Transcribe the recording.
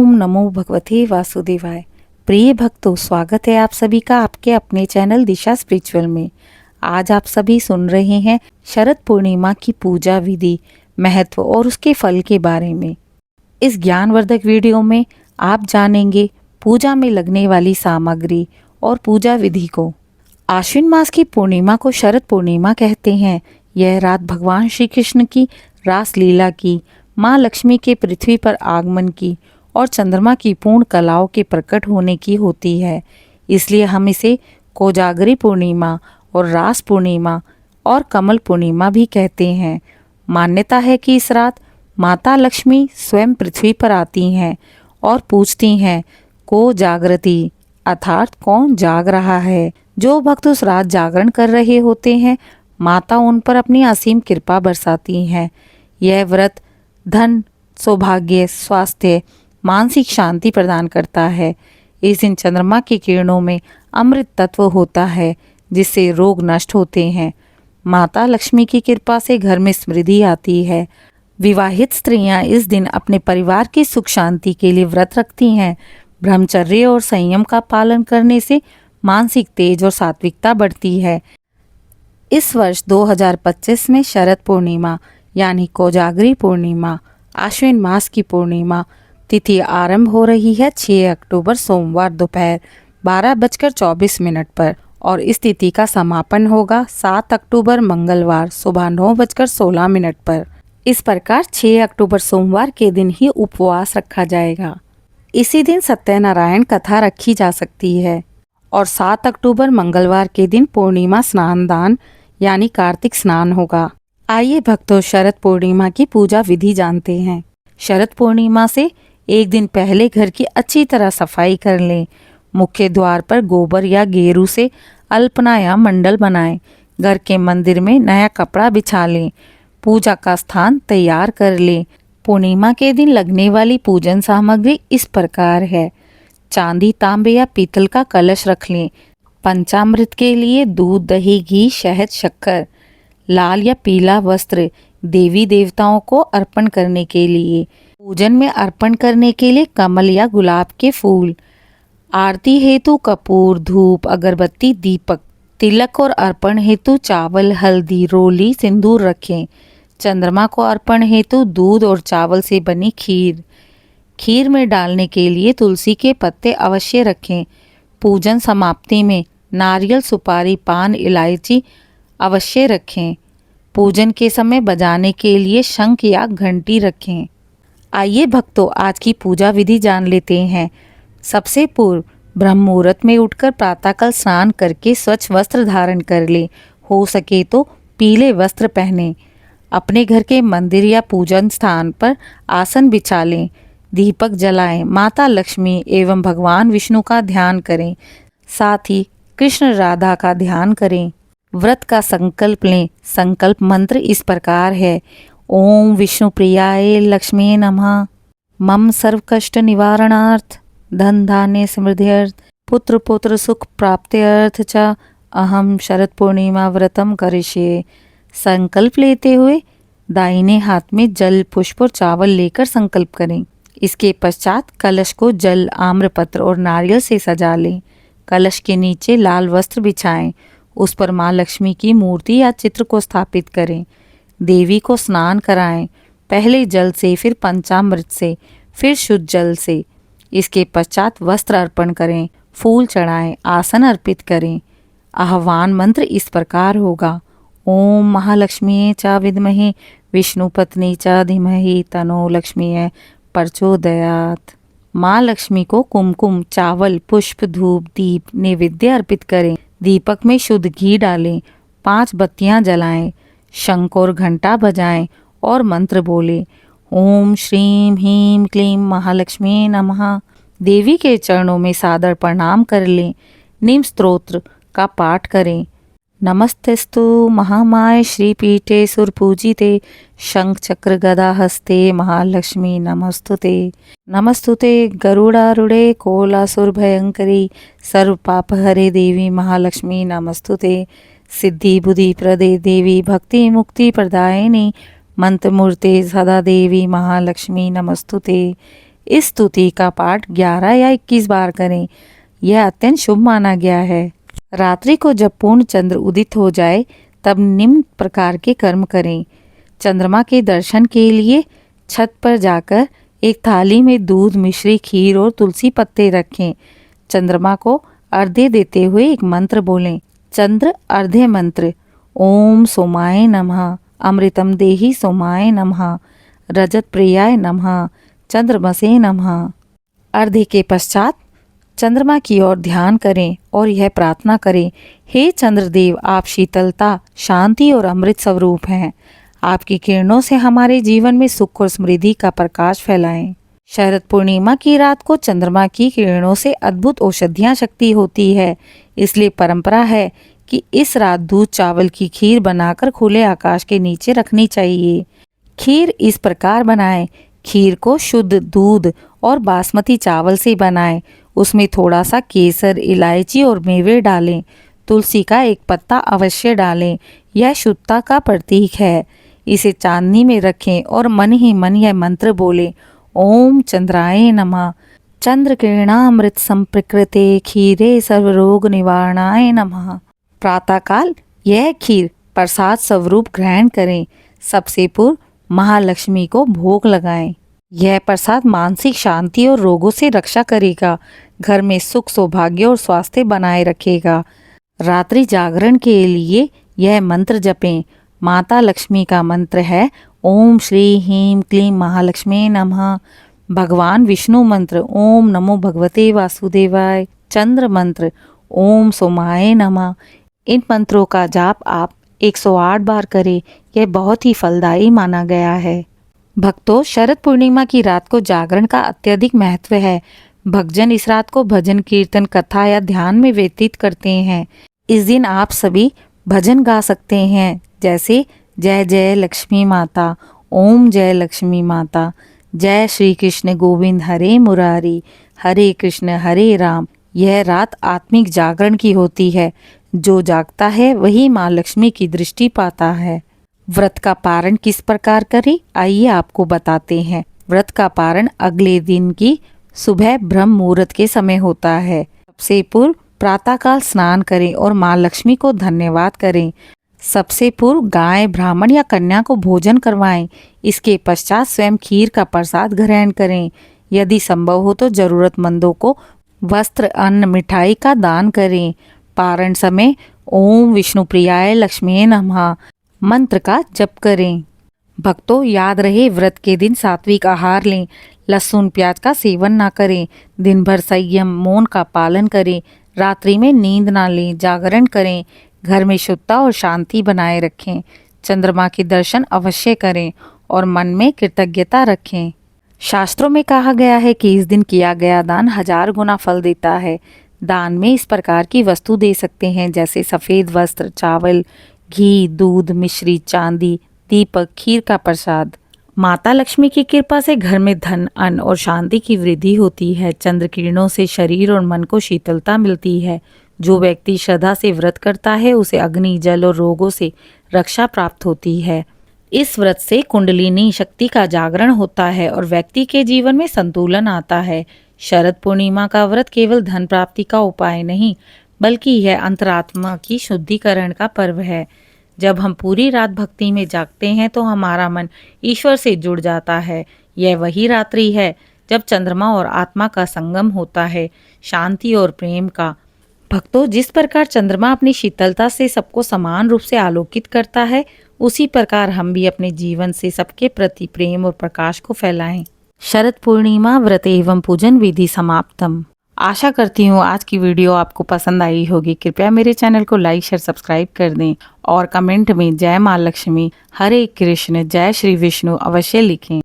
ओम नमो भगवते वासुदेवाय। प्रिय भक्तों, स्वागत है आप सभी का आपके अपने चैनल दिशा स्पिरिचुअल में। आज आप सभी सुन रहे हैं शरद पूर्णिमा की पूजा विधि, महत्व और उसके फल के बारे में। इस ज्ञानवर्धक वीडियो में आप जानेंगे पूजा में लगने वाली सामग्री और पूजा विधि को। आश्विन मास की पूर्णिमा को शरद पूर्णिमा कहते हैं। यह रात भगवान श्री कृष्ण की रास लीला की, माँ लक्ष्मी के पृथ्वी पर आगमन की और चंद्रमा की पूर्ण कलाओं के प्रकट होने की होती है। इसलिए हम इसे कोजागरी पूर्णिमा और रास पूर्णिमा और कमल पूर्णिमा भी कहते हैं। मान्यता है कि इस रात माता लक्ष्मी स्वयं पृथ्वी पर आती हैं और पूछती हैं, को जागृति, अर्थात कौन जाग रहा है। जो भक्त उस रात जागरण कर रहे होते हैं, माता उन पर अपनी असीम कृपा बरसाती हैं। यह व्रत धन, सौभाग्य, स्वास्थ्य, मानसिक शांति प्रदान करता है। इस दिन चंद्रमा की किरणों में अमृत तत्व होता है, जिससे रोग नष्ट होते हैं। माता लक्ष्मी की कृपा से घर में समृद्धि आती है। विवाहित स्त्रियां इस दिन अपने परिवार की सुख शांति के लिए व्रत रखती हैं। ब्रह्मचर्य और संयम का पालन करने से मानसिक तेज और सात्विकता बढ़ती है। इस वर्ष 2025 में शरद पूर्णिमा यानी कोजागरी पूर्णिमा, आश्विन मास की पूर्णिमा तिथि आरंभ हो रही है 6 अक्टूबर सोमवार दोपहर 12:24 पर और इस तिथि का समापन होगा 7 अक्टूबर मंगलवार सुबह 9:16 पर। इस प्रकार 6 अक्टूबर सोमवार के दिन ही उपवास रखा जाएगा। इसी दिन सत्यनारायण कथा रखी जा सकती है और 7 अक्टूबर मंगलवार के दिन पूर्णिमा स्नान दान यानी कार्तिक स्नान होगा। आइए भक्तों, शरद पूर्णिमा की पूजा विधि जानते हैं। शरद पूर्णिमा से एक दिन पहले घर की अच्छी तरह सफाई कर लें। मुख्य द्वार पर गोबर या गेरू से अल्पना या मंडल बनाएं। घर के मंदिर में नया कपड़ा बिछा लें। पूजा का स्थान तैयार कर लें। पूर्णिमा के दिन लगने वाली पूजन सामग्री इस प्रकार है। चांदी, तांबे या पीतल का कलश रख लें। पंचामृत के लिए दूध, दही, घी, शहद, शक्कर। लाल या पीला वस्त्र देवी देवताओं को अर्पण करने के लिए। पूजन में अर्पण करने के लिए कमल या गुलाब के फूल। आरती हेतु कपूर, धूप, अगरबत्ती, दीपक। तिलक और अर्पण हेतु चावल, हल्दी, रोली, सिंदूर रखें। चंद्रमा को अर्पण हेतु दूध और चावल से बनी खीर। खीर में डालने के लिए तुलसी के पत्ते अवश्य रखें। पूजन समाप्ति में नारियल, सुपारी, पान, इलायची अवश्य रखें। पूजन के समय बजाने के लिए शंख या घंटी रखें। आइए भक्तों, आज की पूजा विधि जान लेते हैं। सबसे पूर्व ब्रह्म मुहूर्त में उठकर प्रातःकाल स्नान करके स्वच्छ वस्त्र धारण कर ले। हो सके तो पीले वस्त्र पहने। अपने घर के मंदिर या पूजन स्थान पर आसन बिछा लें। दीपक जलाएं। माता लक्ष्मी एवं भगवान विष्णु का ध्यान करें। साथ ही कृष्ण राधा का ध्यान करें। व्रत का संकल्प लें। संकल्प मंत्र इस प्रकार है। ओम विष्णु प्रियाय लक्ष्मी नमः। मम सर्व कष्ट निवारणार्थ, धन धान्य समृद्ध्यर्थ, पुत्र पुत्र सुख प्राप्त्यर्थ च अहम शरद पूर्णिमा व्रतम करिष्ये। संकल्प लेते हुए दाहिने हाथ में जल, पुष्प और चावल लेकर संकल्प करें। इसके पश्चात कलश को जल, आम्रपत्र और नारियल से सजा लें। कलश के नीचे लाल वस्त्र बिछाएं। उस पर माँ लक्ष्मी की मूर्ति या चित्र को स्थापित करें। देवी को स्नान कराएं। पहले जल से, फिर पंचामृत से, फिर शुद्ध जल से। इसके पश्चात वस्त्र अर्पण करें, फूल चढ़ाएं, आसन अर्पित करें। आह्वान मंत्र इस प्रकार होगा। ओम महालक्ष्मी च विद्महे विष्णु पत्नी च धीमहि तनो लक्ष्मी प्रचोदयात्। माँ लक्ष्मी को कुमकुम, चावल, पुष्प, धूप, दीप नैवेद्य अर्पित करें। दीपक में शुद्ध घी डालें। 5 बत्तियां जलाएं। शंख और घंटा बजाएं और मंत्र बोले। ओम श्रीम ह्रीम क्लीम महालक्ष्मी नमः। देवी के चरणों में सादर प्रणाम कर लें। निम स्तोत्र का पाठ करें। नमस्तेस्तु महामाय श्रीपीठे सुरपूजिते शंख चक्र गदा हस्ते महालक्ष्मी नमस्तुते। नमस्तुते गरुड़ारूढ़े कोलासुर भयंकरी सर्व पाप हरे देवी महालक्ष्मी नमस्तुते। सिद्धि बुद्धि प्रदे देवी भक्ति मुक्ति प्रदायिनी मंत्रमूर्ते सदा देवी महालक्ष्मी नमस्तुते। इस स्तुति का पाठ 11 या 21 बार करें। यह अत्यंत शुभ माना गया है। रात्रि को जब पूर्ण चंद्र उदित हो जाए तब निम्न प्रकार के कर्म करें। चंद्रमा के दर्शन के लिए छत पर जाकर एक थाली में दूध, मिश्री, खीर और तुलसी पत्ते रखें। चंद्रमा को अर्घ्य देते हुए एक मंत्र बोलें। चंद्र अर्घ्य मंत्र: ओम सोमाय नमः, अमृतम देहि सोमाय नमः, रजत प्रियाय नमः, चंद्रमसे नमः। अर्घ्य के पश्चात चंद्रमा की ओर ध्यान करें और यह प्रार्थना करें, हे चंद्रदेव, आप शीतलता, शांति और अमृत स्वरूप हैं। आपकी किरणों से हमारे जीवन में सुख और समृद्धि का प्रकाश फैलाएं। शरद पूर्णिमा की रात को चंद्रमा की किरणों से अद्भुत औषधियाँ शक्ति होती है। इसलिए परंपरा है कि इस रात दूध चावल की खीर बनाकर खुले आकाश के नीचे रखनी चाहिए। खीर इस प्रकार बनाएं। खीर को शुद्ध दूध और बासमती चावल से बनाएं। उसमें थोड़ा सा केसर, इलायची और मेवे डालें। तुलसी का एक पत्ता अवश्य डालें। यह शुद्धता का प्रतीक है। इसे चांदनी में रखें और मन ही मन यह मंत्र बोलें, ओम चंद्राय नमः, चंद्र किरणामृत संप्रकृते खीरे सर्वरोग निवारणाय नमः। प्रातःकाल यह खीर प्रसाद स्वरूप ग्रहण करें। सबसे पूर्व महालक्ष्मी को भोग लगाएं। यह प्रसाद मानसिक शांति और रोगों से रक्षा करेगा, घर में सुख, सौभाग्य और स्वास्थ्य बनाए रखेगा। रात्रि जागरण के लिए यह मंत्र जपें। माता लक्ष्मी का मंत्र है ओम श्री ह्रीं क्लीं महालक्ष्मी नमः। भगवान विष्णु मंत्र ओम नमो भगवते वासुदेवाय। चंद्र मंत्र ओम सोमाय नमः। इन मंत्रों का जाप आप 108 बार करें। यह बहुत ही फलदायी माना गया है। भक्तों, शरद पूर्णिमा की रात को जागरण का अत्यधिक महत्व है। भक्तजन इस रात को भजन, कीर्तन, कथा या ध्यान में व्यतीत करते हैं। इस दिन आप सभी भजन गा सकते हैं, जैसे जय जय लक्ष्मी माता, ओम जय लक्ष्मी माता, जय श्री कृष्ण गोविंद हरे मुरारी, हरे कृष्ण हरे राम। यह रात आत्मिक जागरण की होती है। जो जागता है वही माँ लक्ष्मी की दृष्टि पाता है। व्रत का पारण किस प्रकार करें, आइए आपको बताते हैं। व्रत का पारण अगले दिन की सुबह ब्रह्म मुहूर्त के समय होता है। सबसे पूर्व प्रातःकाल स्नान करें और माँ लक्ष्मी को धन्यवाद करें। सबसे पूर्व गाय, ब्राह्मण या कन्या को भोजन करवाएं। इसके पश्चात स्वयं खीर का प्रसाद ग्रहण करें। यदि संभव हो तो जरूरतमंदों को वस्त्र, अन्न, मिठाई का दान करें। पारण समय ओम विष्णु प्रियाय लक्ष्मी नमः मंत्र का जप करें। भक्तों, याद रहे, व्रत के दिन सात्विक आहार लें। लहसुन प्याज का सेवन ना करें। दिन भर संयम, मौन का पालन करें। रात्रि में नींद ना लें। जागरण करें। घर में शुद्धता और शांति बनाए रखें। चंद्रमा के दर्शन अवश्य करें और मन में कृतज्ञता रखें। शास्त्रों में कहा गया है कि इस दिन किया गया दान 1000 गुना फल देता है। दान में इस प्रकार की वस्तु दे सकते हैं, जैसे सफ़ेद वस्त्र, चावल, घी, दूध, मिश्री, चांदी, दीपक, खीर का प्रसाद। माता लक्ष्मी की कृपा से घर में धन, अन्न और शांति की वृद्धि होती है। चंद्र किरणों से शरीर और मन को शीतलता मिलती है। जो व्यक्ति श्रद्धा से व्रत करता है उसे अग्नि, जल और रोगों से रक्षा प्राप्त होती है। इस व्रत से कुंडलिनी शक्ति का जागरण होता है और व्यक्ति के जीवन में संतुलन आता है। शरद पूर्णिमा का व्रत केवल धन प्राप्ति का उपाय नहीं, बल्कि यह अंतरात्मा की शुद्धिकरण का पर्व है। जब हम पूरी रात भक्ति में जागते हैं तो हमारा मन ईश्वर से जुड़ जाता है। यह वही रात्रि है जब चंद्रमा और आत्मा का संगम होता है, शांति और प्रेम का। भक्तों, जिस प्रकार चंद्रमा अपनी शीतलता से सबको समान रूप से आलोकित करता है, उसी प्रकार हम भी अपने जीवन से सबके प्रति प्रेम और प्रकाश को फैलाएं। शरद पूर्णिमा व्रत एवं पूजन विधि समाप्तम। आशा करती हूँ आज की वीडियो आपको पसंद आई होगी। कृपया मेरे चैनल को लाइक, शेयर, सब्सक्राइब कर दें और कमेंट में जय माँ लक्ष्मी, हरे कृष्ण, जय श्री विष्णु अवश्य लिखें।